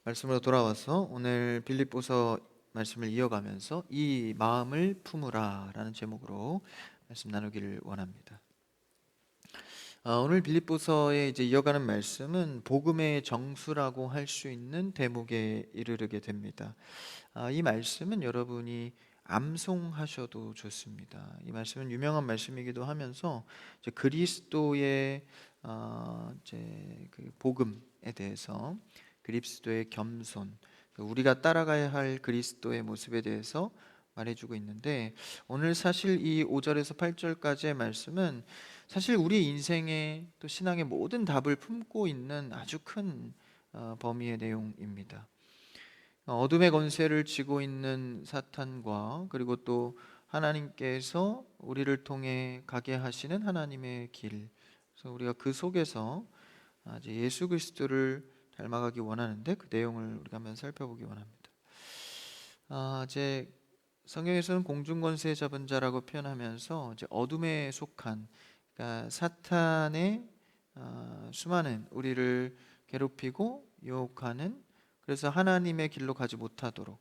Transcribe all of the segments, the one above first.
말씀으로 돌아와서 오늘 빌립보서 말씀을 이어가면서 이 마음을 품으라 라는 제목으로 말씀 나누기를 원합니다. 오늘 빌립보서에 이제 이어가는 말씀은 복음의 정수라고 할 수 있는 대목에 이르게 됩니다. 이 말씀은 여러분이 암송하셔도 좋습니다. 이 말씀은 유명한 말씀이기도 하면서 이제 그리스도의 이제 그 복음에 대해서, 그리스도의 겸손, 우리가 따라가야 할 그리스도의 모습에 대해서 말해주고 있는데, 오늘 사실 이 5절에서 8절까지의 말씀은 사실 우리 인생의 또 신앙의 모든 답을 품고 있는 아주 큰 범위의 내용입니다. 어둠의 권세를 쥐고 있는 사탄과, 그리고 또 하나님께서 우리를 통해 가게 하시는 하나님의 길, 그래서 우리가 그 속에서 이제 예수 그리스도를 닮아가기 원하는데 그 내용을 우리가 한번 살펴보기 원합니다. 이제 성경에서는 공중권세 잡은 자라고 표현하면서 이제 어둠에 속한, 그러니까 사탄의 수많은 우리를 괴롭히고 유혹하는, 그래서 하나님의 길로 가지 못하도록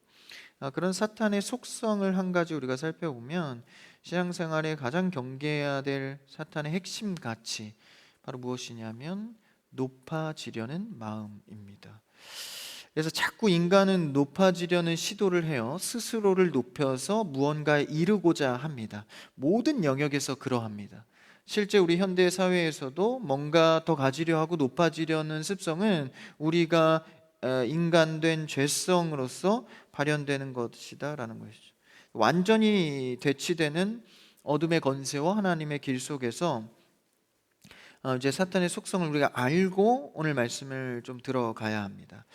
그런 사탄의 속성을 한 가지 우리가 살펴보면, 신앙생활에 가장 경계해야 될 사탄의 핵심 가치, 바로 무엇이냐면 높아지려는 마음입니다. 그래서 자꾸 인간은 높아지려는 시도를 해요. 스스로를 높여서 무언가에 이르고자 합니다. 모든 영역에서 그러합니다. 실제 우리 현대 사회에서도 뭔가 더 가지려 하고 높아지려는 습성은 우리가 인간된 죄성으로서 발현되는 것이다라는 것이죠. 완전히 대치되는 어둠의 권세와 하나님의 길 속에서 이제 사탄의 속성을 우리가 알고 오늘 말씀을 좀 들어가야 합니다.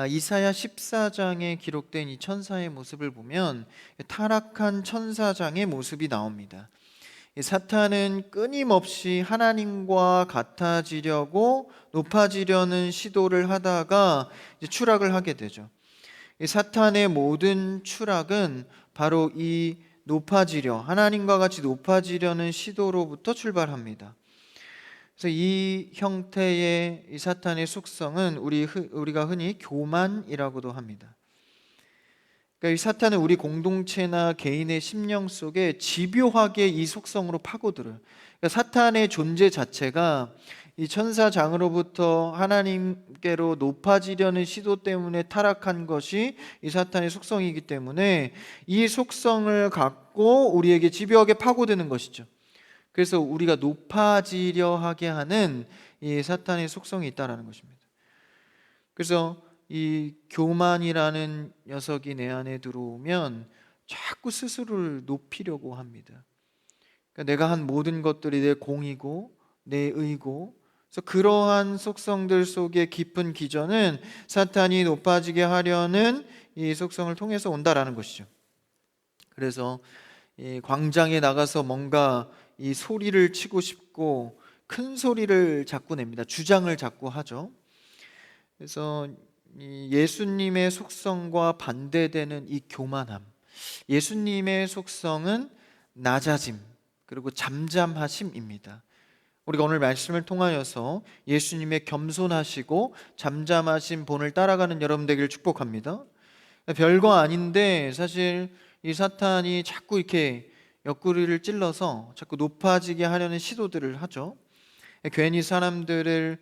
이사야 14장에 기록된 이 천사의 모습을 보면 타락한 천사장의 모습이 나옵니다. 사탄은 끊임없이 하나님과 같아지려고 높아지려는 시도를 하다가 이제 추락을 하게 되죠. 사탄의 모든 추락은 바로 이 높아지려, 하나님과 같이 높아지려는 시도로부터 출발합니다. 그래서 이 형태의 이 사탄의 속성은 우리가 흔히 교만이라고도 합니다. 그러니까 이 사탄은 우리 공동체나 개인의 심령 속에 집요하게 이 속성으로 파고들어요. 그러니까 사탄의 존재 자체가 이 천사장으로부터 하나님께로 높아지려는 시도 때문에 타락한 것이 이 사탄의 속성이기 때문에 이 속성을 갖고 우리에게 집요하게 파고드는 것이죠. 그래서 우리가 높아지려 하게 하는 이 사탄의 속성이 있다는 것입니다. 그래서 이 교만이라는 녀석이 내 안에 들어오면 자꾸 스스로를 높이려고 합니다. 그러니까 내가 한 모든 것들이 내 공이고 내 의고, 그래서 그러한 속성들 속의 깊은 기전은 사탄이 높아지게 하려는 이 속성을 통해서 온다라는 것이죠. 그래서 이 광장에 나가서 뭔가 이 소리를 치고 싶고 큰 소리를 자꾸 냅니다. 주장을 자꾸 하죠. 그래서 이 예수님의 속성과 반대되는 이 교만함, 예수님의 속성은 낮아짐 그리고 잠잠하심입니다. 우리가 오늘 말씀을 통하여서 예수님의 겸손하시고 잠잠하신 본을 따라가는 여러분 되기를 축복합니다. 별거 아닌데 사실 이 사탄이 자꾸 이렇게 옆구리를 찔러서 자꾸 높아지게 하려는 시도들을 하죠. 괜히 사람들을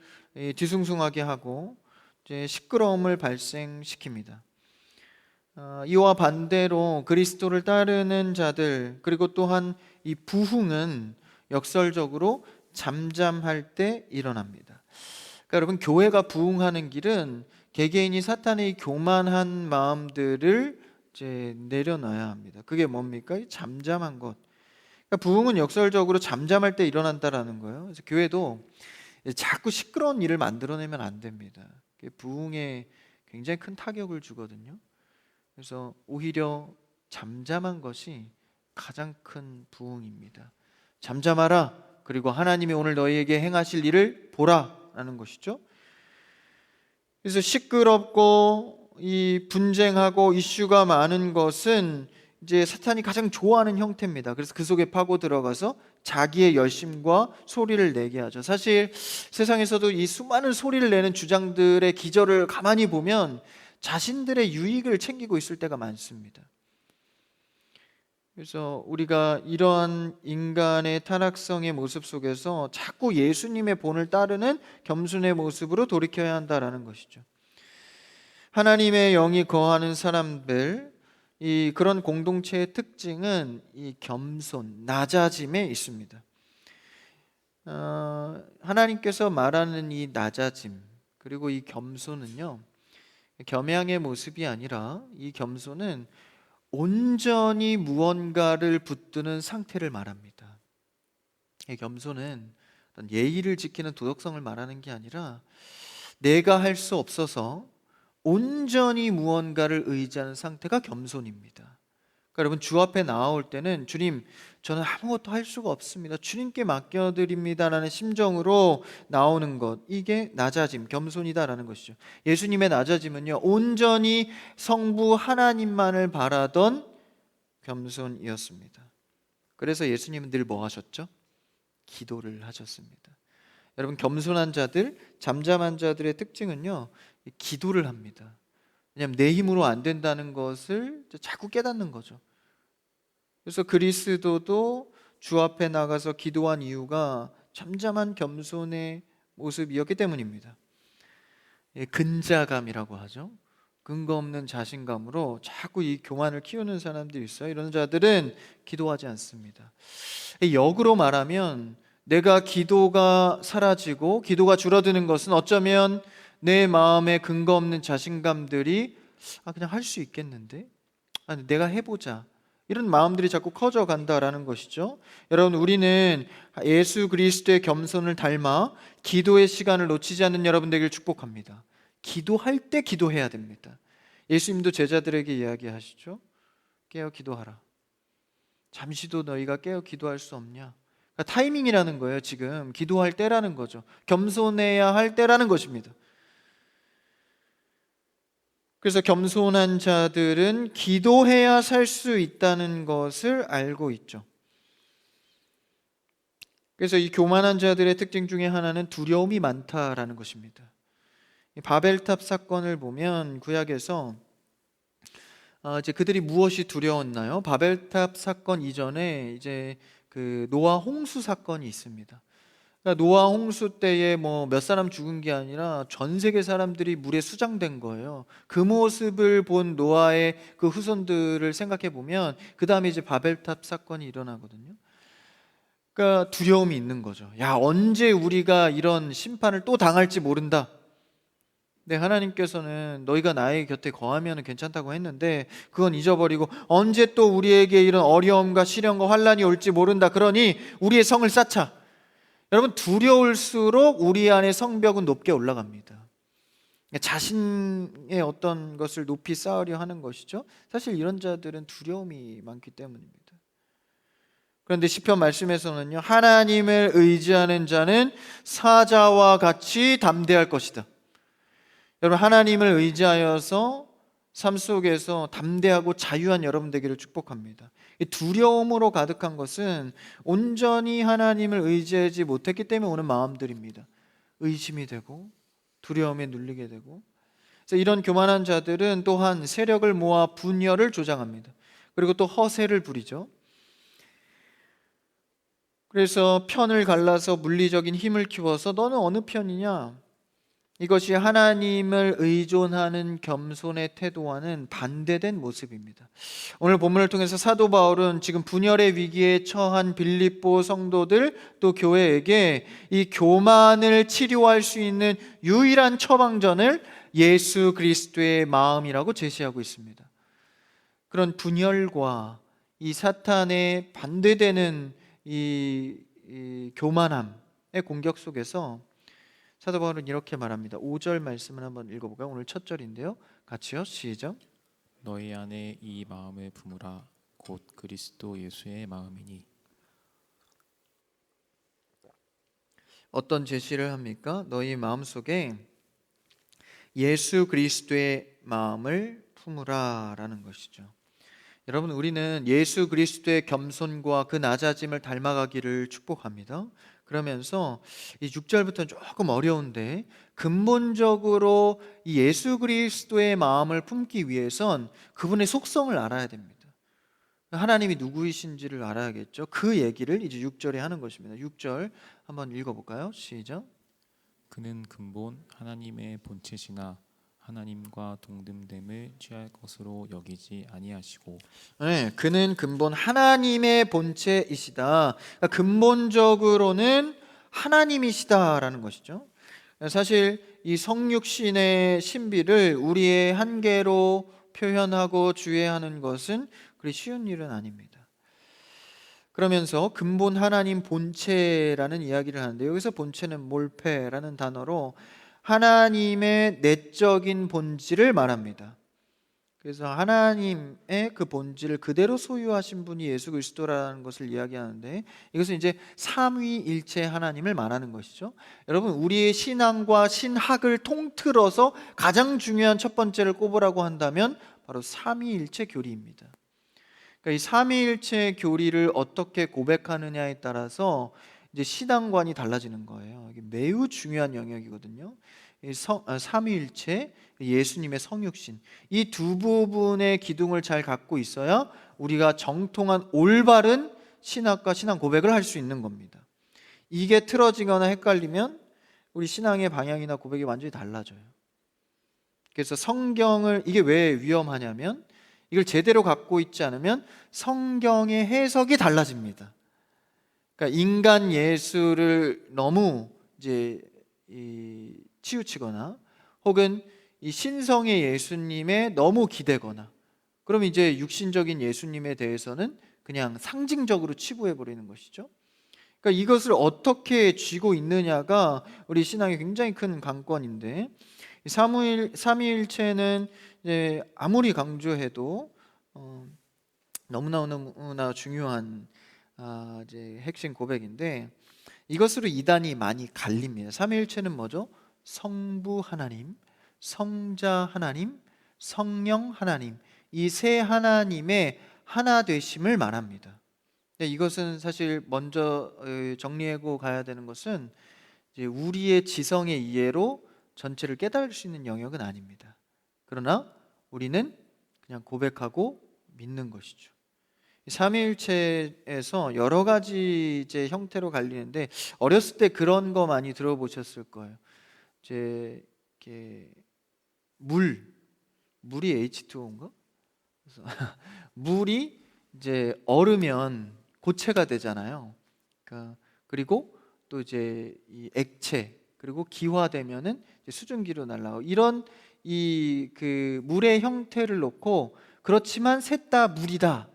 뒤숭숭하게 하고 이제 시끄러움을 발생시킵니다. 이와 반대로 그리스도를 따르는 자들, 그리고 또한 이 부흥은 역설적으로 잠잠할 때 일어납니다. 그러니까 여러분, 교회가 부흥하는 길은 개개인이 사탄의 교만한 마음들을 이제 내려놔야 합니다. 그게 뭡니까? 잠잠한 것. 그러니까 부흥은 역설적으로 잠잠할 때 일어난다라는 거예요. 그래서 교회도 자꾸 시끄러운 일을 만들어내면 안 됩니다. 그게 부흥에 굉장히 큰 타격을 주거든요. 그래서 오히려 잠잠한 것이 가장 큰 부흥입니다. 잠잠하라. 그리고 하나님이 오늘 너희에게 행하실 일을 보라라는 것이죠. 그래서 시끄럽고 이 분쟁하고 이슈가 많은 것은 이제 사탄이 가장 좋아하는 형태입니다. 그래서 그 속에 파고 들어가서 자기의 열심과 소리를 내게 하죠. 사실 세상에서도 이 수많은 소리를 내는 주장들의 기저를 가만히 보면 자신들의 유익을 챙기고 있을 때가 많습니다. 그래서 우리가 이러한 인간의 타락성의 모습 속에서 자꾸 예수님의 본을 따르는 겸손의 모습으로 돌이켜야 한다라는 것이죠. 하나님의 영이 거하는 사람들, 이 그런 공동체의 특징은 이 겸손, 낮아짐에 있습니다. 하나님께서 말하는 이 낮아짐 그리고 이 겸손은요, 겸양의 모습이 아니라 이 겸손은 온전히 무언가를 붙드는 상태를 말합니다. 이 겸손은 어떤 예의를 지키는 도덕성을 말하는 게 아니라 내가 할 수 없어서 온전히 무언가를 의지하는 상태가 겸손입니다. 그러니까 여러분, 주 앞에 나올 때는 주님, 저는 아무것도 할 수가 없습니다. 주님께 맡겨드립니다라는 심정으로 나오는 것, 이게 낮아짐, 겸손이다라는 것이죠. 예수님의 낮아짐은요, 온전히 성부 하나님만을 바라던 겸손이었습니다. 그래서 예수님은 늘 뭐 하셨죠? 기도를 하셨습니다. 여러분, 겸손한 자들, 잠잠한 자들의 특징은요, 기도를 합니다. 왜냐하면 내 힘으로 안 된다는 것을 자꾸 깨닫는 거죠. 그래서 그리스도도 주 앞에 나가서 기도한 이유가 잠잠한 겸손의 모습이었기 때문입니다. 근자감이라고 하죠. 근거 없는 자신감으로 자꾸 이 교만을 키우는 사람들이 있어요. 이런 자들은 기도하지 않습니다. 역으로 말하면 내가 기도가 사라지고 기도가 줄어드는 것은 어쩌면 내 마음에 근거 없는 자신감들이 그냥 할 수 있겠는데? 내가 해보자. 이런 마음들이 자꾸 커져 간다라는 것이죠. 여러분, 우리는 예수 그리스도의 겸손을 닮아 기도의 시간을 놓치지 않는 여러분 되기를 축복합니다. 기도할 때 기도해야 됩니다. 예수님도 제자들에게 이야기하시죠. 깨어 기도하라. 잠시도 너희가 깨어 기도할 수 없냐? 그러니까 타이밍이라는 거예요. 지금 기도할 때라는 거죠. 겸손해야 할 때라는 것입니다. 그래서 겸손한 자들은 기도해야 살 수 있다는 것을 알고 있죠. 그래서 이 교만한 자들의 특징 중에 하나는 두려움이 많다라는 것입니다. 바벨탑 사건을 보면 구약에서 이제 그들이 무엇이 두려웠나요? 바벨탑 사건 이전에 이제 그 노아 홍수 사건이 있습니다. 그러니까 노아 홍수 때에 뭐 몇 사람 죽은 게 아니라 전 세계 사람들이 물에 수장된 거예요. 그 모습을 본 노아의 그 후손들을 생각해 보면 그 다음에 이제 바벨탑 사건이 일어나거든요. 그러니까 두려움이 있는 거죠. 야, 언제 우리가 이런 심판을 또 당할지 모른다. 네, 하나님께서는 너희가 나의 곁에 거하면 괜찮다고 했는데 그건 잊어버리고 언제 또 우리에게 이런 어려움과 시련과 환란이 올지 모른다. 그러니 우리의 성을 쌓자. 여러분, 두려울수록 우리 안의 성벽은 높게 올라갑니다. 자신의 어떤 것을 높이 쌓으려 하는 것이죠. 사실 이런 자들은 두려움이 많기 때문입니다. 그런데 시편 말씀에서는요, 하나님을 의지하는 자는 사자와 같이 담대할 것이다. 여러분, 하나님을 의지하여서 삶 속에서 담대하고 자유한 여러분 되기를 축복합니다. 이 두려움으로 가득한 것은 온전히 하나님을 의지하지 못했기 때문에 오는 마음들입니다. 의심이 되고 두려움에 눌리게 되고. 그래서 이런 교만한 자들은 또한 세력을 모아 분열을 조장합니다. 그리고 또 허세를 부리죠. 그래서 편을 갈라서 물리적인 힘을 키워서 너는 어느 편이냐? 이것이 하나님을 의존하는 겸손의 태도와는 반대된 모습입니다. 오늘 본문을 통해서 사도 바울은 지금 분열의 위기에 처한 빌립보 성도들 또 교회에게 이 교만을 치료할 수 있는 유일한 처방전을 예수 그리스도의 마음이라고 제시하고 있습니다. 그런 분열과 이 사탄의 반대되는 이 교만함의 공격 속에서 사도 바울은 이렇게 말합니다. 5절 말씀을 한번 읽어볼까요? 오늘 첫 절인데요. 같이요. 시작. 너희 안에 이 마음을 품으라. 곧 그리스도 예수의 마음이니. 어떤 제시를 합니까? 너희 마음속에 예수 그리스도의 마음을 품으라 라는 것이죠. 여러분, 우리는 예수 그리스도의 겸손과 그 낮아짐을 닮아가기를 축복합니다. 그러면서 이 6절부터는 조금 어려운데, 근본적으로 이 예수 그리스도의 마음을 품기 위해선 그분의 속성을 알아야 됩니다. 하나님이 누구이신지를 알아야겠죠. 그 얘기를 이제 6절에 하는 것입니다. 6절 한번 읽어볼까요? 시작. 그는 근본 하나님의 본체시나 하나님과 동등됨을 취할 것으로 여기지 아니하시고. 네, 그는 근본 하나님의 본체이시다. 그러니까 근본적으로는 하나님이시다라는 것이죠. 사실 이 성육신의 신비를 우리의 한계로 표현하고 주의하는 것은 그리 쉬운 일은 아닙니다. 그러면서 근본 하나님 본체라는 이야기를 하는데, 여기서 본체는 몰페라는 단어로 하나님의 내적인 본질을 말합니다. 그래서 하나님의 그 본질을 그대로 소유하신 분이 예수 그리스도라는 것을 이야기하는데, 이것은 이제 삼위일체 하나님을 말하는 것이죠. 여러분, 우리의 신앙과 신학을 통틀어서 가장 중요한 첫 번째를 꼽으라고 한다면 바로 삼위일체 교리입니다. 그러니까 이 삼위일체 교리를 어떻게 고백하느냐에 따라서 이제 신앙관이 달라지는 거예요. 이게 매우 중요한 영역이거든요. 삼위일체, 예수님의 성육신, 이 두 부분의 기둥을 잘 갖고 있어야 우리가 정통한 올바른 신학과 신앙 고백을 할 수 있는 겁니다. 이게 틀어지거나 헷갈리면 우리 신앙의 방향이나 고백이 완전히 달라져요. 그래서 성경을, 이게 왜 위험하냐면 이걸 제대로 갖고 있지 않으면 성경의 해석이 달라집니다. 그러니까 인간 예수를 너무 이제 치우치거나, 혹은 이 신성의 예수님에 너무 기대거나, 그럼 이제 육신적인 예수님에 대해서는 그냥 상징적으로 치부해 버리는 것이죠. 그러니까 이것을 어떻게 쥐고 있느냐가 우리 신앙의 굉장히 큰 관건인데, 삼위일체는 이제 아무리 강조해도 너무나 중요한 이제 핵심 고백인데, 이것으로 이단이 많이 갈립니다. 삼위일체는 뭐죠? 성부 하나님, 성자 하나님, 성령 하나님, 이 세 하나님의 하나 되심을 말합니다. 이것은 사실 먼저 정리하고 가야 되는 것은, 이제 우리의 지성의 이해로 전체를 깨달을 수 있는 영역은 아닙니다. 그러나 우리는 그냥 고백하고 믿는 것이죠. 삼위일체에서 여러 가지 이제 형태로 갈리는데, 어렸을 때 그런 거 많이 들어보셨을 거예요. 이제 이렇게 물이 H2O인가? 그래서 물이 이제 얼으면 고체가 되잖아요. 그러니까 그리고 또 이제 이 액체, 그리고 기화되면은 이제 수증기로 날아가고, 이런 이 그 물의 형태를 놓고 그렇지만 셋 다 물이다,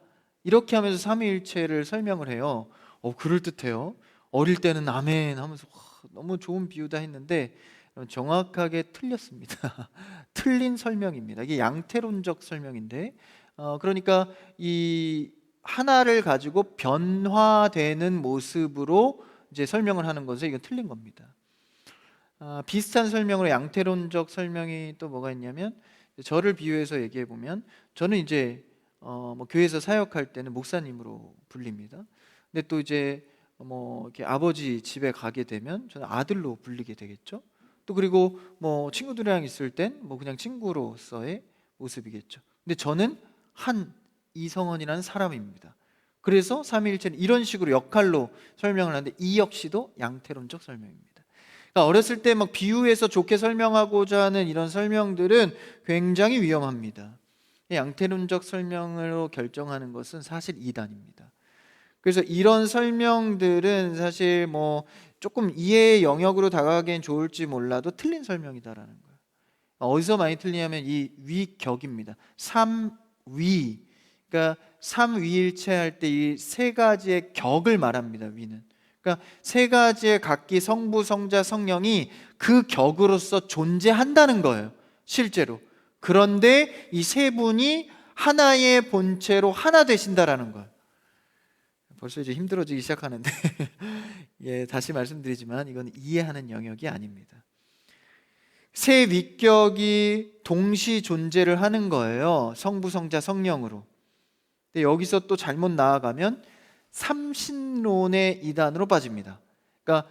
이렇게 하면서 삼위일체를 설명을 해요. 그럴듯해요. 어릴 때는 아멘 하면서 너무 좋은 비유다 했는데 정확하게 틀렸습니다. 틀린 설명입니다. 이게 양태론적 설명인데, 그러니까 이 하나를 가지고 변화되는 모습으로 이제 설명을 하는 것은 이건 틀린 겁니다. 비슷한 설명으로 양태론적 설명이 또 뭐가 있냐면, 저를 비유해서 얘기해 보면, 저는 이제 뭐 교회에서 사역할 때는 목사님으로 불립니다. 근데 또 이제 뭐 이렇게 아버지 집에 가게 되면 저는 아들로 불리게 되겠죠. 또 그리고 뭐 친구들이랑 있을 땐 뭐 그냥 친구로서의 모습이겠죠. 근데 저는 한 이성원이라는 사람입니다. 그래서 삼위일체는 이런 식으로 역할로 설명을 하는데, 이 역시도 양태론적 설명입니다. 그러니까 어렸을 때 막 비유해서 좋게 설명하고자 하는 이런 설명들은 굉장히 위험합니다. 양태론적 설명으로 결정하는 것은 사실 이단입니다. 그래서 이런 설명들은 사실 뭐 조금 이해의 영역으로 다가가기엔 좋을지 몰라도 틀린 설명이다라는 거예요. 어디서 많이 틀리냐면 이 위격입니다. 삼위, 그러니까 삼위일체 할 때 이 세 가지의 격을 말합니다. 위는, 그러니까 세 가지의 각기 성부, 성자, 성령이 그 격으로서 존재한다는 거예요, 실제로. 그런데 이 세 분이 하나의 본체로 하나 되신다라는 거예요. 벌써 이제 힘들어지기 시작하는데 예, 다시 말씀드리지만 이건 이해하는 영역이 아닙니다. 세 위격이 동시 존재를 하는 거예요, 성부, 성자, 성령으로. 근데 여기서 또 잘못 나아가면 삼신론의 이단으로 빠집니다. 그러니까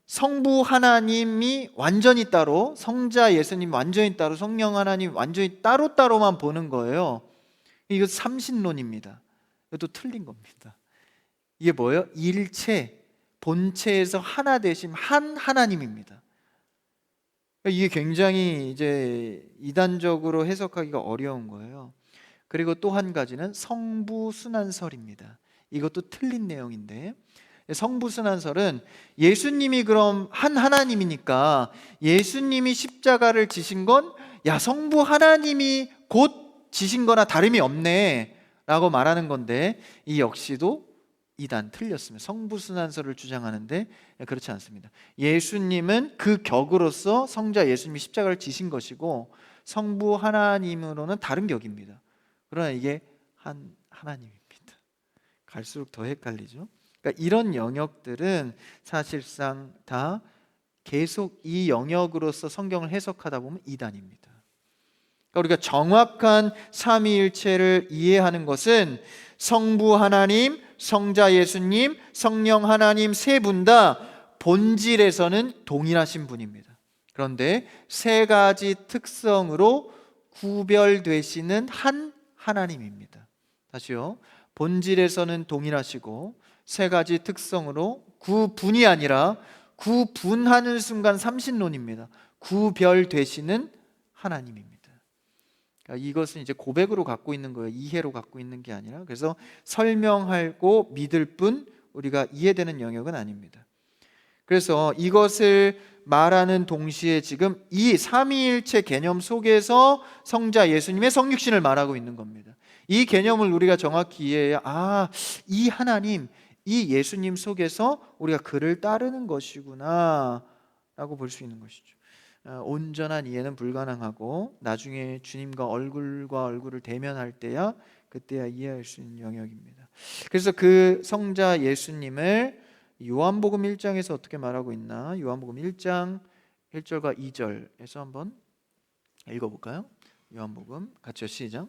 성부 하나님이 완전히 따로, 성자 예수님 완전히 따로, 성령 하나님 완전히 따로따로만 보는 거예요. 이거 삼신론입니다. 이것도 틀린 겁니다. 이게 뭐예요? 일체, 본체에서 하나 되심 한 하나님입니다. 이게 굉장히 이제 이단적으로 해석하기가 어려운 거예요. 그리고 또 한 가지는 성부순환설입니다. 이것도 틀린 내용인데, 성부순환설은 예수님이 그럼 한 하나님이니까 예수님이 십자가를 지신 건 야, 성부 하나님이 곧 지신 거나 다름이 없네 라고 말하는 건데, 이 역시도 이단 틀렸습니다. 성부순환설을 주장하는데 그렇지 않습니다. 예수님은 그 격으로서 성자 예수님이 십자가를 지신 것이고 성부 하나님으로는 다른 격입니다. 그러나 이게 한 하나님입니다. 갈수록 더 헷갈리죠. 그러니까 이런 영역들은 사실상 다 계속 이 영역으로서 성경을 해석하다 보면 이단입니다. 그러니까 우리가 정확한 삼위일체를 이해하는 것은 성부 하나님, 성자 예수님, 성령 하나님 세 분 다 본질에서는 동일하신 분입니다. 그런데 세 가지 특성으로 구별되시는 한 하나님입니다. 다시요. 본질에서는 동일하시고 세 가지 특성으로 구분이 아니라 구분하는 순간 삼신론입니다. 구별되시는 하나님입니다. 그러니까 이것은 이제 고백으로 갖고 있는 거예요. 이해로 갖고 있는 게 아니라. 그래서 설명하고 믿을 뿐 우리가 이해되는 영역은 아닙니다. 그래서 이것을 말하는 동시에 지금 이 삼위일체 개념 속에서 성자 예수님의 성육신을 말하고 있는 겁니다. 이 개념을 우리가 정확히 이해해야 이 하나님, 이 예수님 속에서 우리가 그를 따르는 것이구나 라고 볼 수 있는 것이죠. 온전한 이해는 불가능하고 나중에 주님과 얼굴과 얼굴을 대면할 때야 그때야 이해할 수 있는 영역입니다. 그래서 그 성자 예수님을 요한복음 1장에서 어떻게 말하고 있나? 요한복음 1장 1절과 2절에서 한번 읽어볼까요? 요한복음 같이요. 시작.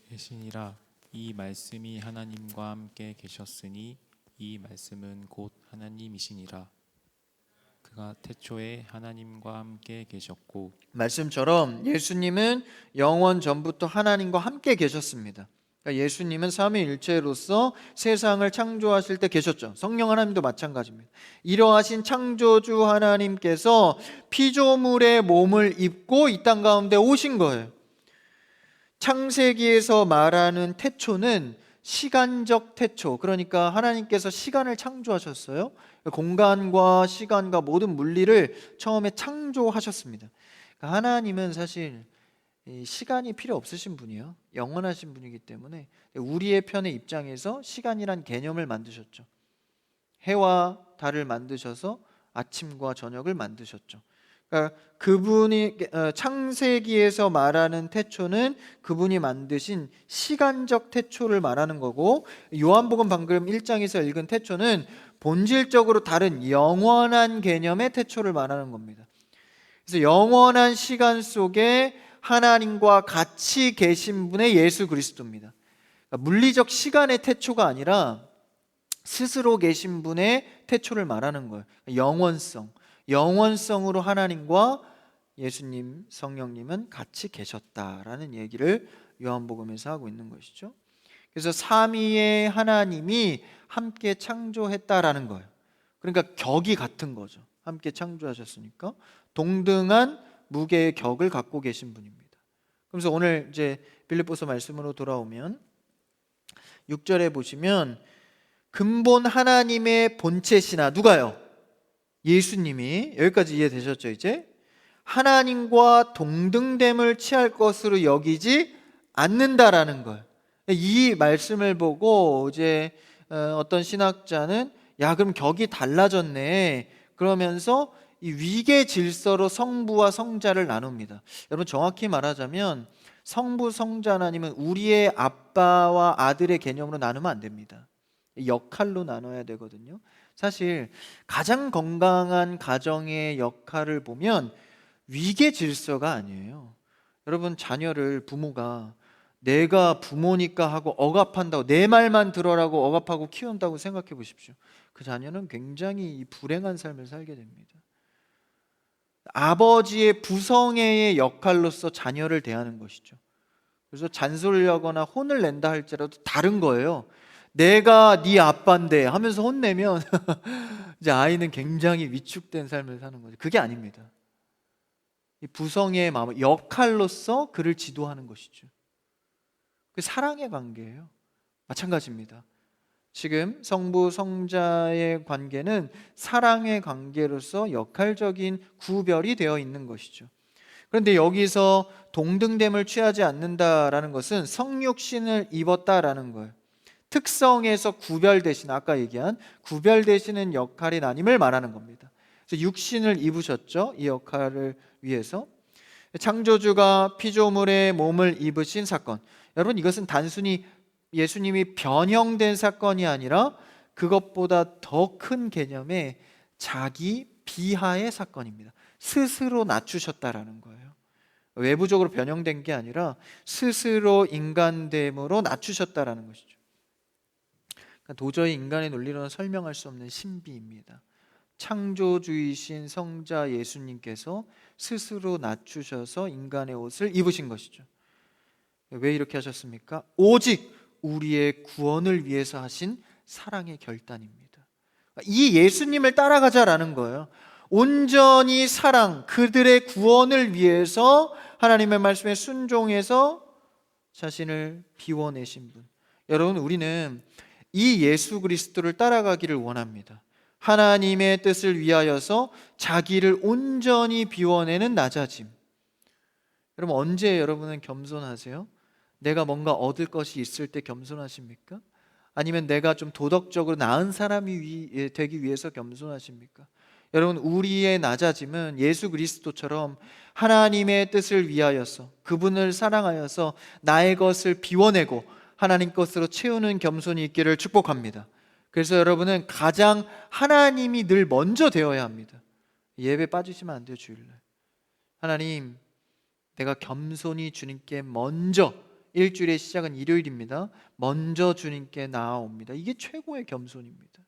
계시니라 이 말씀이 하나님과 함께 계셨으니 이 말씀은 곧 하나님이시니라. 그가 태초에 하나님과 함께 계셨고, 말씀처럼 예수님은 영원 전부터 하나님과 함께 계셨습니다. 그러니까 예수님은 삼위일체로서 세상을 창조하실 때 계셨죠. 성령 하나님도 마찬가지입니다. 이러하신 창조주 하나님께서 피조물의 몸을 입고 이 땅 가운데 오신 거예요. 창세기에서 말하는 태초는 시간적 태초, 그러니까 하나님께서 시간을 창조하셨어요. 공간과 시간과 모든 물리를 처음에 창조하셨습니다. 그러니까 하나님은 사실 시간이 필요 없으신 분이에요. 영원하신 분이기 때문에 우리의 편의 입장에서 시간이란 개념을 만드셨죠. 해와 달을 만드셔서 아침과 저녁을 만드셨죠. 그러니까 그분이 창세기에서 말하는 태초는 그분이 만드신 시간적 태초를 말하는 거고, 요한복음 방금 1장에서 읽은 태초는 본질적으로 다른 영원한 개념의 태초를 말하는 겁니다. 그래서 영원한 시간 속에 하나님과 같이 계신 분의 예수 그리스도입니다. 그러니까 물리적 시간의 태초가 아니라 스스로 계신 분의 태초를 말하는 거예요. 영원성으로 하나님과 예수님, 성령님은 같이 계셨다라는 얘기를 요한복음에서 하고 있는 것이죠. 그래서 삼위의 하나님이 함께 창조했다라는 거예요. 그러니까 격이 같은 거죠. 함께 창조하셨으니까 동등한 무게의 격을 갖고 계신 분입니다. 그래서 오늘 이제 빌립보서 말씀으로 돌아오면 6절에 보시면 근본 하나님의 본체시나, 누가요? 예수님이. 여기까지 이해되셨죠? 이제 하나님과 동등됨을 취할 것으로 여기지 않는다라는 거예요. 이 말씀을 보고 이제 어떤 신학자는 야, 그럼 격이 달라졌네 그러면서 이 위계 질서로 성부와 성자를 나눕니다. 여러분, 정확히 말하자면 성부, 성자 하나님은 우리의 아빠와 아들의 개념으로 나누면 안 됩니다. 역할로 나눠야 되거든요. 사실 가장 건강한 가정의 역할을 보면 위계 질서가 아니에요. 여러분, 자녀를 부모가 내가 부모니까 하고 억압한다고, 내 말만 들어라고 억압하고 키운다고 생각해 보십시오. 그 자녀는 굉장히 불행한 삶을 살게 됩니다. 아버지의 부성애의 역할로서 자녀를 대하는 것이죠. 그래서 잔소리를 하거나 혼을 낸다 할지라도 다른 거예요. 내가 네 아빠인데 하면서 혼내면 이제 아이는 굉장히 위축된 삶을 사는 거죠. 그게 아닙니다. 이 부성애의 마음, 역할로서 그를 지도하는 것이죠. 그 사랑의 관계예요. 마찬가지입니다. 지금 성부 성자의 관계는 사랑의 관계로서 역할적인 구별이 되어 있는 것이죠. 그런데 여기서 동등됨을 취하지 않는다라는 것은 성육신을 입었다라는 거예요. 특성에서 구별되신, 아까 얘기한 구별되시는 역할인 아님을 말하는 겁니다. 그래서 육신을 입으셨죠. 이 역할을 위해서. 창조주가 피조물의 몸을 입으신 사건, 여러분 이것은 단순히 예수님이 변형된 사건이 아니라 그것보다 더 큰 개념의 자기 비하의 사건입니다. 스스로 낮추셨다라는 거예요. 외부적으로 변형된 게 아니라 스스로 인간됨으로 낮추셨다라는 것이죠. 그러니까 도저히 인간의 논리로는 설명할 수 없는 신비입니다. 창조주이신 성자 예수님께서 스스로 낮추셔서 인간의 옷을 입으신 것이죠. 왜 이렇게 하셨습니까? 오직 우리의 구원을 위해서 하신 사랑의 결단입니다. 이 예수님을 따라가자라는 거예요. 온전히 사랑, 그들의 구원을 위해서 하나님의 말씀에 순종해서 자신을 비워내신 분. 여러분, 우리는 이 예수 그리스도를 따라가기를 원합니다. 하나님의 뜻을 위하여서 자기를 온전히 비워내는 낮아짐. 여러분, 언제 여러분은 겸손하세요? 내가 뭔가 얻을 것이 있을 때 겸손하십니까? 아니면 내가 좀 도덕적으로 나은 사람이 되기 위해서 겸손하십니까? 여러분, 우리의 낮아짐은 예수 그리스도처럼 하나님의 뜻을 위하여서, 그분을 사랑하여서 나의 것을 비워내고 하나님 것으로 채우는 겸손이 있기를 축복합니다. 그래서 여러분은 가장 하나님이 늘 먼저 되어야 합니다. 예배 빠지시면 안 돼요. 주일날 하나님, 내가 겸손히 주님께 먼저, 일주일의 시작은 일요일입니다. 먼저 주님께 나아옵니다. 이게 최고의 겸손입니다.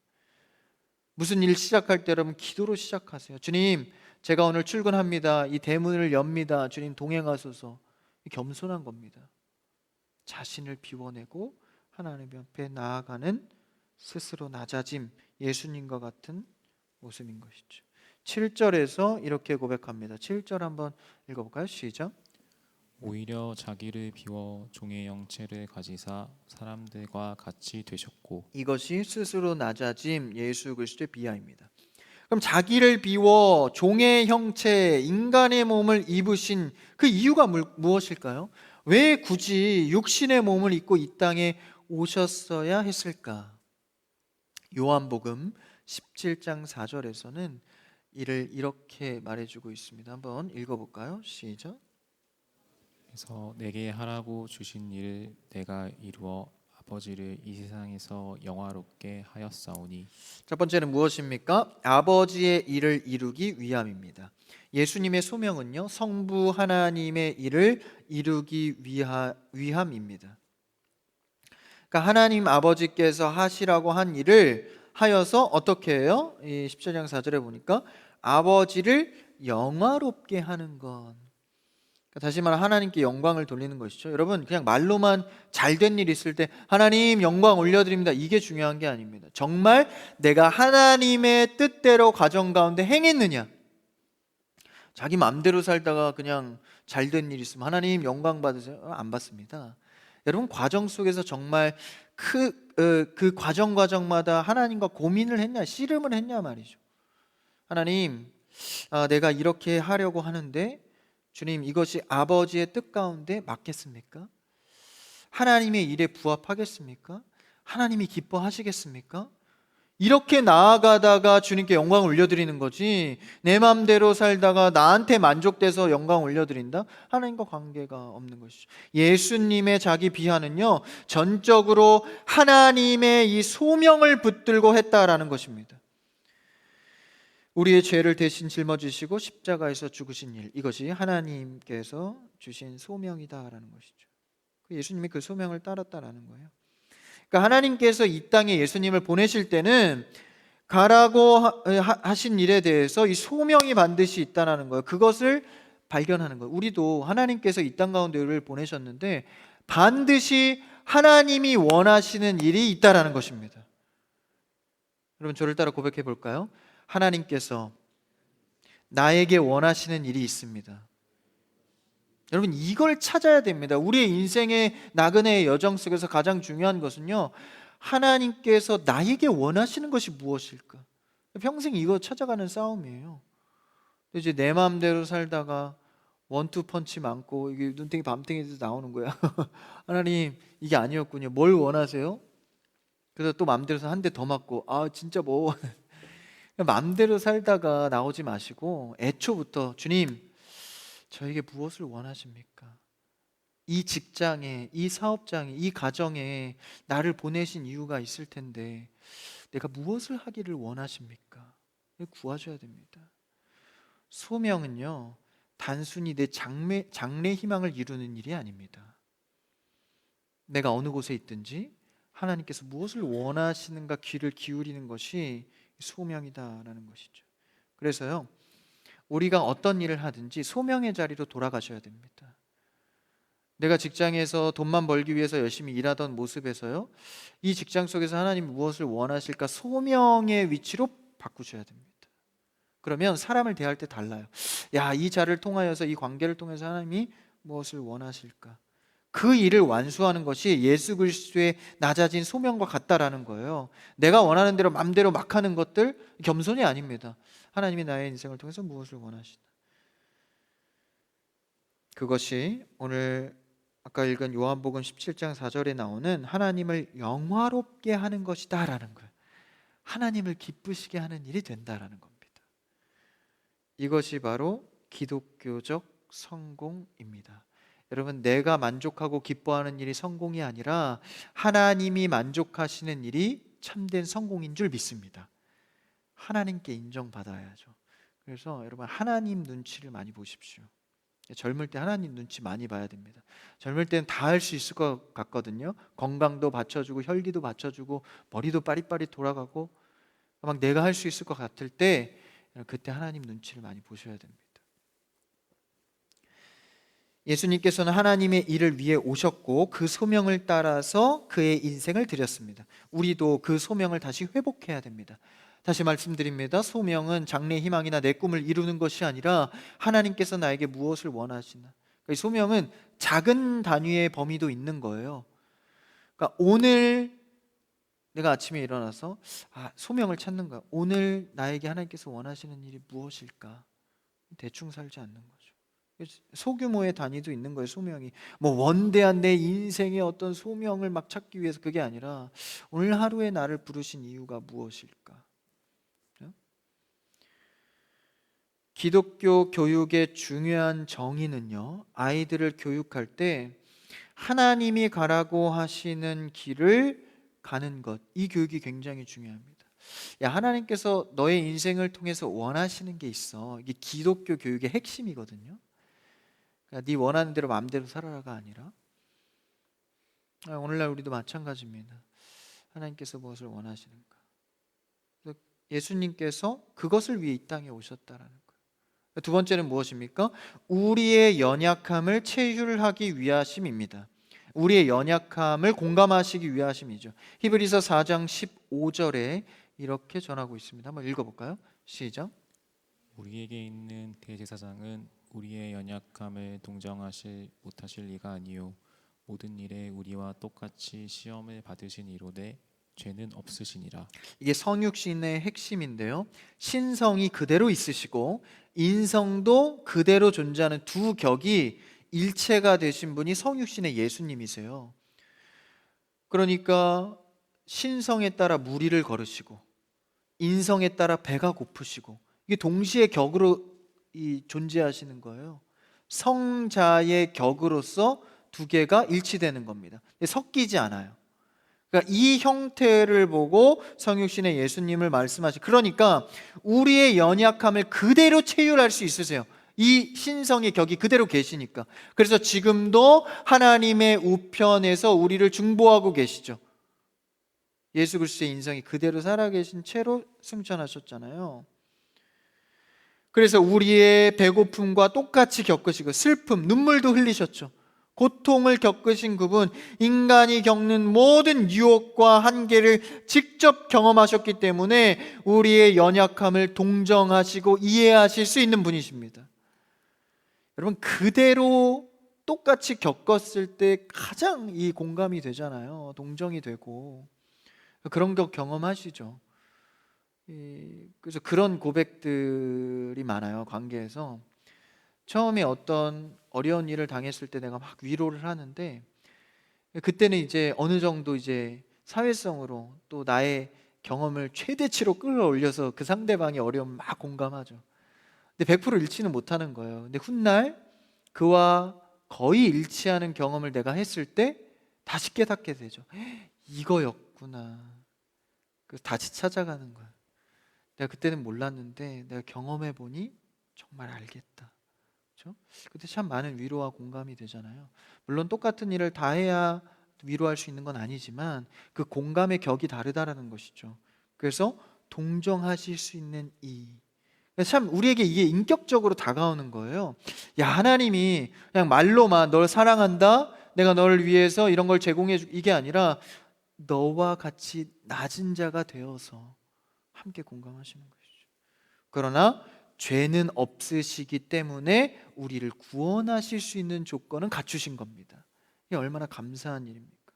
무슨 일 시작할 때 여러분 기도로 시작하세요. 주님, 제가 오늘 출근합니다. 이 대문을 엽니다. 주님 동행하소서. 겸손한 겁니다. 자신을 비워내고 하나님 옆에 나아가는 스스로 낮아짐, 예수님과 같은 모습인 것이죠. 7절에서 이렇게 고백합니다. 7절 한번 읽어볼까요? 시작. 오히려 자기를 비워 종의 형체를 가지사 사람들과 같이 되셨고. 이것이 스스로 낮아짐, 예수 그리스도의 비하입니다. 그럼 자기를 비워 종의 형체, 인간의 몸을 입으신 그 이유가 무엇일까요? 왜 굳이 육신의 몸을 입고 이 땅에 오셨어야 했을까? 요한복음 17장 4절에서는 이를 이렇게 말해주고 있습니다. 한번 읽어볼까요? 시작. 그래서 내게 하라고 주신 일을 내가 이루어 아버지를 이 세상에서 영화롭게 하였사오니. 첫 번째는 무엇입니까? 아버지의 일을 이루기 위함입니다. 예수님의 소명은요, 성부 하나님의 일을 이루기 위함입니다. 그러니까 하나님 아버지께서 하시라고 한 일을 하여서 어떻게 해요? 이 17장 4절에 보니까 아버지를 영화롭게 하는 것. 다시 말해 하나님께 영광을 돌리는 것이죠. 여러분, 그냥 말로만 잘된 일 있을 때 하나님 영광 올려드립니다, 이게 중요한 게 아닙니다. 정말 내가 하나님의 뜻대로 가정 가운데 행했느냐. 자기 마음대로 살다가 그냥 잘된 일 있으면 하나님 영광 받으세요, 안 받습니다. 여러분, 과정 속에서 정말 그 과정마다 하나님과 고민을 했냐, 씨름을 했냐 말이죠. 하나님, 내가 이렇게 하려고 하는데 주님, 이것이 아버지의 뜻 가운데 맞겠습니까? 하나님의 일에 부합하겠습니까? 하나님이 기뻐하시겠습니까? 이렇게 나아가다가 주님께 영광 올려드리는 거지, 내 마음대로 살다가 나한테 만족돼서 영광 올려드린다? 하나님과 관계가 없는 것이죠. 예수님의 자기 비하는요, 전적으로 하나님의 이 소명을 붙들고 했다라는 것입니다. 우리의 죄를 대신 짊어지시고 십자가에서 죽으신 일, 이것이 하나님께서 주신 소명이다라는 것이죠. 예수님이 그 소명을 따랐다라는 거예요. 그러니까 하나님께서 이 땅에 예수님을 보내실 때는 가라고 하신 일에 대해서 이 소명이 반드시 있다라는 거예요. 그것을 발견하는 거예요. 우리도 하나님께서 이 땅 가운데 우리를 보내셨는데 반드시 하나님이 원하시는 일이 있다라는 것입니다. 여러분 저를 따라 고백해 볼까요? 하나님께서 나에게 원하시는 일이 있습니다. 여러분 이걸 찾아야 됩니다. 우리의 인생의 나그네의 여정 속에서 가장 중요한 것은요, 하나님께서 나에게 원하시는 것이 무엇일까? 평생 이거 찾아가는 싸움이에요. 이제 내 마음대로 살다가 원투 펀치 많고 이게 눈탱이 밤탱이도 나오는 거야. 하나님 이게 아니었군요. 뭘 원하세요? 그래서 또 마음대로 한 대 더 맞고 아 진짜 뭐 마음대로 살다가 나오지 마시고 애초부터 주님 저에게 무엇을 원하십니까? 이 직장에, 이 사업장에, 이 가정에 나를 보내신 이유가 있을 텐데 내가 무엇을 하기를 원하십니까? 구하셔야 됩니다. 소명은요 단순히 내 장래 희망을 이루는 일이 아닙니다. 내가 어느 곳에 있든지 하나님께서 무엇을 원하시는가 귀를 기울이는 것이 소명이다라는 것이죠. 그래서요 우리가 어떤 일을 하든지 소명의 자리로 돌아가셔야 됩니다. 내가 직장에서 돈만 벌기 위해서 열심히 일하던 모습에서요 이 직장 속에서 하나님이 무엇을 원하실까 소명의 위치로 바꾸셔야 됩니다. 그러면 사람을 대할 때 달라요. 야, 이 자를 통하여서 이 관계를 통해서 하나님이 무엇을 원하실까? 그 일을 완수하는 것이 예수 그리스도의 낮아진 소명과 같다라는 거예요. 내가 원하는 대로 맘대로 막 하는 것들 겸손이 아닙니다. 하나님이 나의 인생을 통해서 무엇을 원하시나? 그것이 오늘 아까 읽은 요한복음 17장 4절에 나오는 하나님을 영화롭게 하는 것이다라는 거예요. 하나님을 기쁘시게 하는 일이 된다라는 겁니다. 이것이 바로 기독교적 성공입니다. 여러분 내가 만족하고 기뻐하는 일이 성공이 아니라 하나님이 만족하시는 일이 참된 성공인 줄 믿습니다. 하나님께 인정받아야죠. 그래서 여러분 하나님 눈치를 많이 보십시오. 젊을 때 하나님 눈치 많이 봐야 됩니다. 젊을 때는 다 할 수 있을 것 같거든요. 건강도 받쳐주고 혈기도 받쳐주고 머리도 빠릿빠릿 돌아가고 막 내가 할 수 있을 것 같을 때 그때 하나님 눈치를 많이 보셔야 됩니다. 예수님께서는 하나님의 일을 위해 오셨고 그 소명을 따라서 그의 인생을 드렸습니다. 우리도 그 소명을 다시 회복해야 됩니다. 다시 말씀드립니다. 소명은 장래 희망이나 내 꿈을 이루는 것이 아니라 하나님께서 나에게 무엇을 원하시나. 이 소명은 작은 단위의 범위도 있는 거예요. 그러니까 오늘 내가 아침에 일어나서 소명을 찾는 거야. 오늘 나에게 하나님께서 원하시는 일이 무엇일까? 대충 살지 않는 거죠. 소규모의 단위도 있는 거예요. 소명이 뭐 원대한 내 인생의 어떤 소명을 막 찾기 위해서 그게 아니라 오늘 하루에 나를 부르신 이유가 무엇일까? 기독교 교육의 중요한 정의는요, 아이들을 교육할 때 하나님이 가라고 하시는 길을 가는 것, 이 교육이 굉장히 중요합니다. 야, 하나님께서 너의 인생을 통해서 원하시는 게 있어. 이게 기독교 교육의 핵심이거든요. 그러니까 네 원하는 대로 마음대로 살아라가 아니라 오늘날 우리도 마찬가지입니다. 하나님께서 무엇을 원하시는가? 예수님께서 그것을 위해 이 땅에 오셨다라는 거예요. 두 번째는 무엇입니까? 우리의 연약함을 체휼하기 위하심입니다. 우리의 연약함을 공감하시기 위하심이죠. 히브리서 4장 15절에 이렇게 전하고 있습니다. 한번 읽어볼까요? 시작. 우리에게 있는 대제사장은 우리의 연약함을 동정하실 못하실 리가 아니요 모든 일에 우리와 똑같이 시험을 받으신 이로되 죄는 없으시니라. 이게 성육신의 핵심인데요. 신성이 그대로 있으시고 인성도 그대로 존재하는 두 격이 일체가 되신 분이 성육신의 예수님이세요. 그러니까 신성에 따라 무리를 걸으시고 인성에 따라 배가 고프시고 이게 동시에 격으로 존재하시는 거예요. 성자의 격으로서 두 개가 일치되는 겁니다. 섞이지 않아요. 그러니까 이 형태를 보고 성육신의 예수님을 말씀하시. 그러니까 우리의 연약함을 그대로 체휼할 수 있으세요. 이 신성의 격이 그대로 계시니까. 그래서 지금도 하나님의 우편에서 우리를 중보하고 계시죠. 예수 그리스도의 인성이 그대로 살아계신 채로 승천하셨잖아요. 그래서 우리의 배고픔과 똑같이 겪으시고 슬픔, 눈물도 흘리셨죠. 고통을 겪으신 그분, 인간이 겪는 모든 유혹과 한계를 직접 경험하셨기 때문에 우리의 연약함을 동정하시고 이해하실 수 있는 분이십니다. 여러분, 그대로 똑같이 겪었을 때 가장 이 공감이 되잖아요. 동정이 되고. 그런 거 경험하시죠. 그래서 그런 고백들이 많아요, 관계에서. 처음에 어떤 어려운 일을 당했을 때 내가 막 위로를 하는데, 그때는 이제 어느 정도 이제 사회성으로 또 나의 경험을 최대치로 끌어올려서 그 상대방의 어려움을 막 공감하죠. 근데 100% 일치는 못하는 거예요. 근데 훗날 그와 거의 일치하는 경험을 내가 했을 때 다시 깨닫게 되죠. 이거였구나. 그래서 다시 찾아가는 거야. 내가 그때는 몰랐는데 내가 경험해 보니 정말 알겠다. 그렇죠? 그때 참 많은 위로와 공감이 되잖아요. 물론 똑같은 일을 다 해야 위로할 수 있는 건 아니지만 그 공감의 격이 다르다라는 것이죠. 그래서 동정하실 수 있는 참 우리에게 이게 인격적으로 다가오는 거예요. 야, 하나님이 그냥 말로만 널 사랑한다, 내가 너를 위해서 이런 걸 제공해 주, 이게 아니라 너와 같이 낮은 자가 되어서 함께 공감하시는 것이죠. 그러나 죄는 없으시기 때문에 우리를 구원하실 수 있는 조건은 갖추신 겁니다. 이게 얼마나 감사한 일입니까?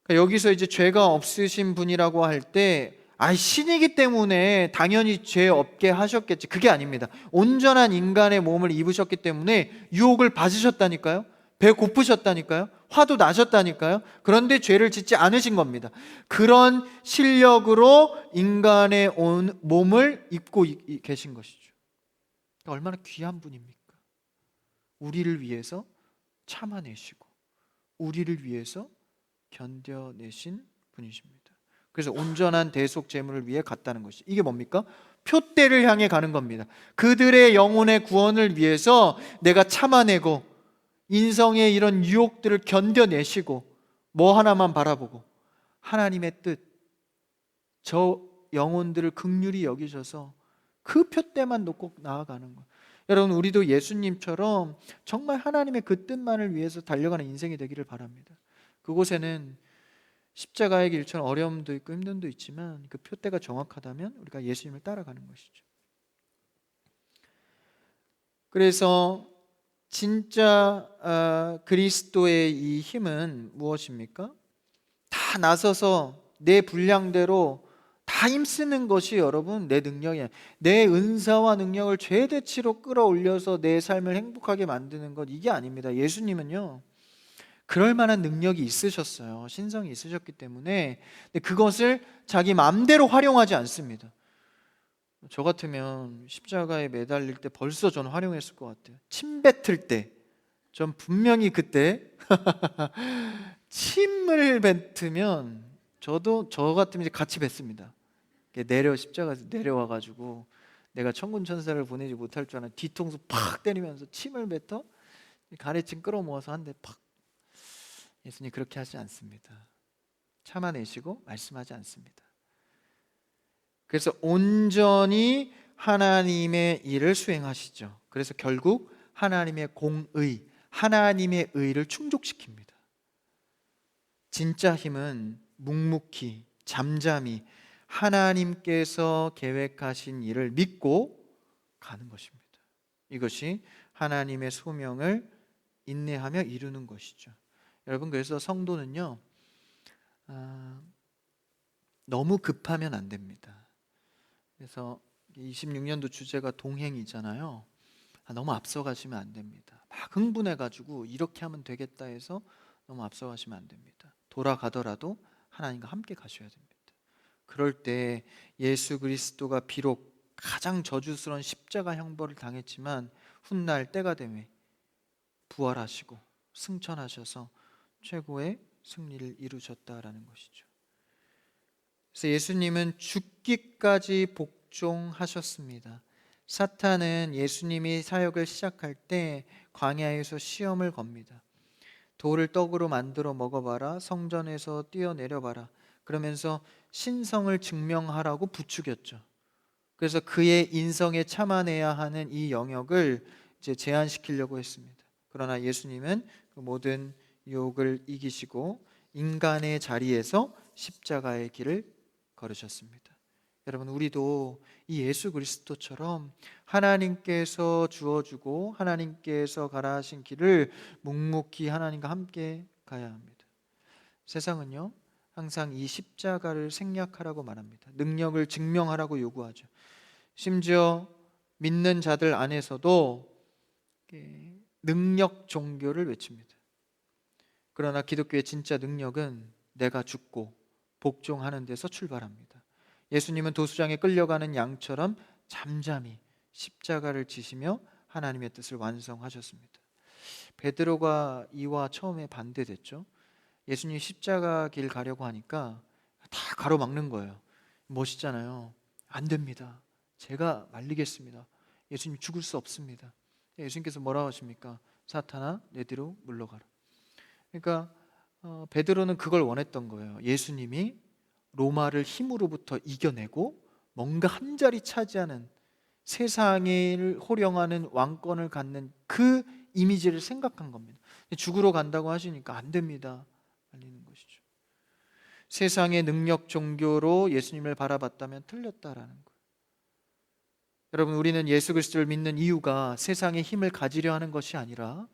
그러니까 여기서 이제 죄가 없으신 분이라고 할 때, 신이기 때문에 당연히 죄 없게 하셨겠지. 그게 아닙니다. 온전한 인간의 몸을 입으셨기 때문에 유혹을 받으셨다니까요. 배 고프셨다니까요. 화도 나셨다니까요. 그런데 죄를 짓지 않으신 겁니다. 그런 실력으로 인간의 몸을 입고 계신 것이죠. 그러니까 얼마나 귀한 분입니까? 우리를 위해서 참아내시고 우리를 위해서 견뎌내신 분이십니다. 그래서 온전한 대속 제물을 위해 갔다는 것이, 이게 뭡니까? 표대를 향해 가는 겁니다. 그들의 영혼의 구원을 위해서 내가 참아내고 인성의 이런 유혹들을 견뎌내시고 뭐 하나만 바라보고 하나님의 뜻, 저 영혼들을 긍휼히 여기셔서 그 표대만 놓고 나아가는 것. 여러분, 우리도 예수님처럼 정말 하나님의 그 뜻만을 위해서 달려가는 인생이 되기를 바랍니다. 그곳에는 십자가의 길처럼 어려움도 있고 힘듦도 있지만 그 표대가 정확하다면 우리가 예수님을 따라가는 것이죠. 그래서 진짜 그리스도의 이 힘은 무엇입니까? 다 나서서 내 분량대로 다 힘쓰는 것이 여러분 내 능력이야. 내 은사와 능력을 최대치로 끌어올려서 내 삶을 행복하게 만드는 것, 이게 아닙니다. 예수님은요, 그럴 만한 능력이 있으셨어요. 신성이 있으셨기 때문에. 근데 그것을 자기 마음대로 활용하지 않습니다. 저 같으면 십자가에 매달릴 때 벌써 저는 활용했을 것 같아요. 침 뱉을 때, 전 분명히 그때 침을 뱉으면 저도 저 같으면 이제 같이 뱉습니다. 십자가에서 내려와가지고 내가 천군 천사를 보내지 못할 줄 아는 뒤통수 팍 때리면서 침을 뱉어 가래침 끌어모아서 한 대 팍. 예수님 그렇게 하지 않습니다. 참아내시고 말씀하지 않습니다. 그래서 온전히 하나님의 일을 수행하시죠. 그래서 결국 하나님의 공의, 하나님의 의를 충족시킵니다. 진짜 힘은 묵묵히, 잠잠히 하나님께서 계획하신 일을 믿고 가는 것입니다. 이것이 하나님의 소명을 인내하며 이루는 것이죠. 여러분, 그래서 성도는요, 너무 급하면 안 됩니다. 그래서 26년도 주제가 동행이잖아요. 너무 앞서가시면 안 됩니다. 막 흥분해가지고 이렇게 하면 되겠다 해서 너무 앞서가시면 안 됩니다. 돌아가더라도 하나님과 함께 가셔야 됩니다. 그럴 때 예수 그리스도가 비록 가장 저주스러운 십자가 형벌을 당했지만 훗날 때가 되매 부활하시고 승천하셔서 최고의 승리를 이루셨다라는 것이죠. 그래서 예수님은 죽기까지 복종하셨습니다. 사탄은 예수님이 사역을 시작할 때 광야에서 시험을 겁니다. 돌을 떡으로 만들어 먹어봐라, 성전에서 뛰어내려봐라, 그러면서 신성을 증명하라고 부추겼죠. 그래서 그의 인성에 참아내야 하는 이 영역을 이제 제한시키려고 했습니다. 그러나 예수님은 그 모든 유혹을 이기시고 인간의 자리에서 십자가의 길을 걸으셨습니다. 여러분, 우리도 이 예수 그리스도처럼 하나님께서 주어주고 하나님께서 가라 하신 길을 묵묵히 하나님과 함께 가야 합니다. 세상은요, 항상 이 십자가를 생략하라고 말합니다. 능력을 증명하라고 요구하죠. 심지어 믿는 자들 안에서도 능력 종교를 외칩니다. 그러나 기독교의 진짜 능력은 내가 죽고 복종하는 데서 출발합니다. 예수님은 도수장에 끌려가는 양처럼 잠잠히 십자가를 지시며 하나님의 뜻을 완성하셨습니다. 베드로가 이와 처음에 반대됐죠. 예수님 십자가 길 가려고 하니까 다 가로막는 거예요. 멋있잖아요. 안 됩니다. 제가 말리겠습니다. 예수님 죽을 수 없습니다. 예수님께서 뭐라고 하십니까? 사탄아, 내 뒤로 물러가라. 그러니까 베드로는 그걸 원했던 거예요. 예수님이 로마를 힘으로부터 이겨내고 뭔가 한 자리 차지하는, 세상을 호령하는 왕권을 갖는 그 이미지를 생각한 겁니다. 죽으러 간다고 하시니까 안 됩니다. 말리는 것이죠. 세상의 능력 종교로 예수님을 바라봤다면 틀렸다라는 거예요. 여러분, 우리는 예수 그리스도를 믿는 이유가 세상의 힘을 가지려 하는 것이 아니라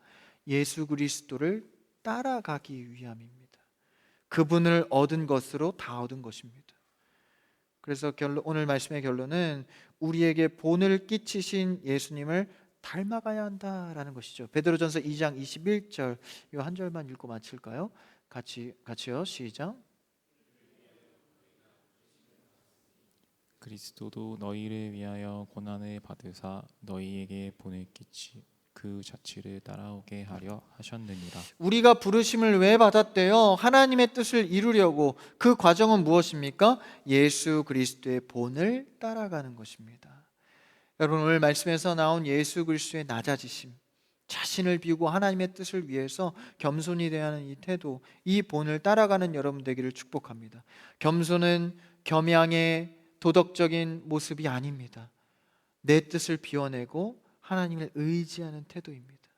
예수 그리스도를 따라가기 위함입니다. 그분을 얻은 것으로 다 얻은 것입니다. 그래서 오늘 말씀의 결론은 우리에게 본을 끼치신 예수님을 닮아가야 한다라는 것이죠. 베드로전서 2장 21절, 이 한 절만 읽고 마칠까요? 같이요. 시작. 그리스도도 너희를 위하여 고난을 받으사 너희에게 본을 끼치 그 자취를 따라오게 하려 하셨느니라. 우리가 부르심을 왜 받았대요? 하나님의 뜻을 이루려고. 그 과정은 무엇입니까? 예수 그리스도의 본을 따라가는 것입니다. 여러분, 오늘 말씀에서 나온 예수 그리스도의 낮아지심, 자신을 비우고 하나님의 뜻을 위해서 겸손히 대하는 이 태도, 이 본을 따라가는 여러분 되기를 축복합니다. 겸손은 겸양의 도덕적인 모습이 아닙니다. 내 뜻을 비워내고 하나님을 의지하는 태도입니다.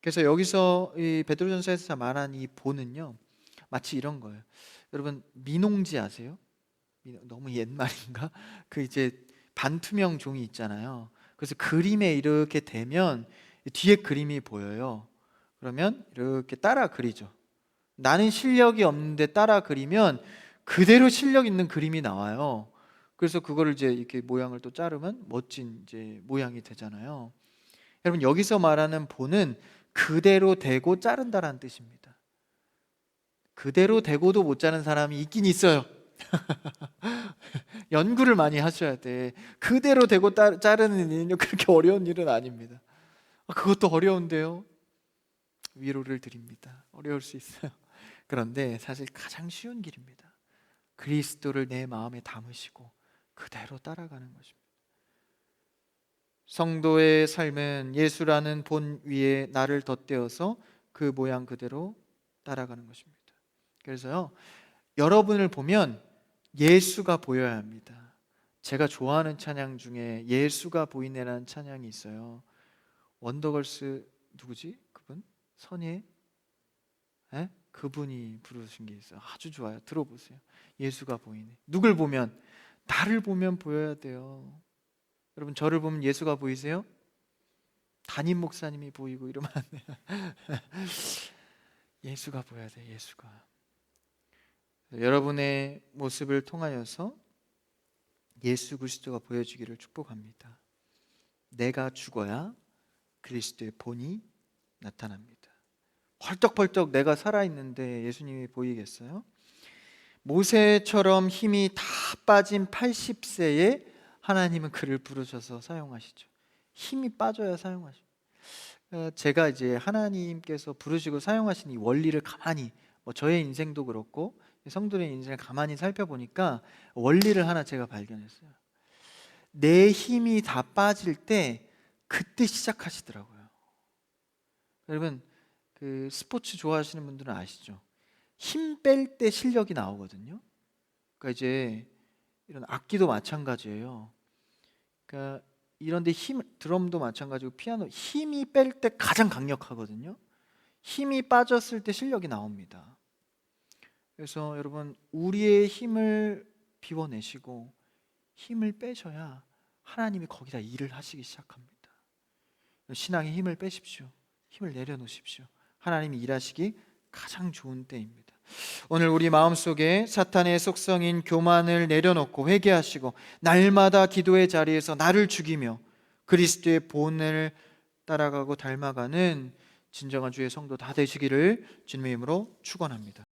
그래서 여기서 이 베드로전서에서 말한 이 본은요, 마치 이런 거예요. 여러분, 민홍지 아세요? 너무 옛말인가? 그 이제 반투명 종이 있잖아요. 그래서 그림에 이렇게 대면 뒤에 그림이 보여요. 그러면 이렇게 따라 그리죠. 나는 실력이 없는데 따라 그리면 그대로 실력 있는 그림이 나와요. 그래서 그거를 이제 이렇게 모양을 또 자르면 멋진 이제 모양이 되잖아요. 여러분, 여기서 말하는 본은 그대로 대고 자른다라는 뜻입니다. 그대로 대고도 못 자른 사람이 있긴 있어요. 연구를 많이 하셔야 돼. 그대로 대고 자르는 일은요, 그렇게 어려운 일은 아닙니다. 그것도 어려운데요. 위로를 드립니다. 어려울 수 있어요. 그런데 사실 가장 쉬운 길입니다. 그리스도를 내 마음에 담으시고 그대로 따라가는 것입니다. 성도의 삶은 예수라는 본 위에 나를 덧대어서 그 모양 그대로 따라가는 것입니다. 그래서요, 여러분을 보면 예수가 보여야 합니다. 제가 좋아하는 찬양 중에 예수가 보이네라는 찬양이 있어요. 원더걸스 누구지? 그분? 선예? 에? 그분이 부르신 게 있어요. 아주 좋아요. 들어보세요. 예수가 보이네. 누굴 보면? 나를 보면 보여야 돼요. 여러분, 저를 보면 예수가 보이세요? 담임 목사님이 보이고 이러면 안 돼요. 예수가 보여야 돼요. 예수가. 여러분의 모습을 통하여서 예수 그리스도가 보여지기를 축복합니다. 내가 죽어야 그리스도의 본이 나타납니다. 펄떡펄떡 내가 살아있는데 예수님이 보이겠어요? 모세처럼 힘이 다 빠진 80세에 하나님은 그를 부르셔서 사용하시죠. 힘이 빠져야 사용하시죠. 제가 이제 하나님께서 부르시고 사용하신 이 원리를 가만히, 저의 인생도 그렇고 성도의 인생을 가만히 살펴보니까 원리를 하나 제가 발견했어요. 내 힘이 다 빠질 때 그때 시작하시더라고요. 여러분, 그 스포츠 좋아하시는 분들은 아시죠? 힘 뺄 때 실력이 나오거든요. 그러니까 이제 이런 악기도 마찬가지예요. 그러니까 이런데 드럼도 마찬가지고 피아노 힘이 뺄 때 가장 강력하거든요. 힘이 빠졌을 때 실력이 나옵니다. 그래서 여러분, 우리의 힘을 비워내시고 힘을 빼셔야 하나님이 거기다 일을 하시기 시작합니다. 신앙의 힘을 빼십시오. 힘을 내려놓으십시오. 하나님이 일하시기 가장 좋은 때입니다. 오늘 우리 마음속에 사탄의 속성인 교만을 내려놓고 회개하시고 날마다 기도의 자리에서 나를 죽이며 그리스도의 본을 따라가고 닮아가는 진정한 주의 성도 다 되시기를 주님의 이름으로 축원합니다.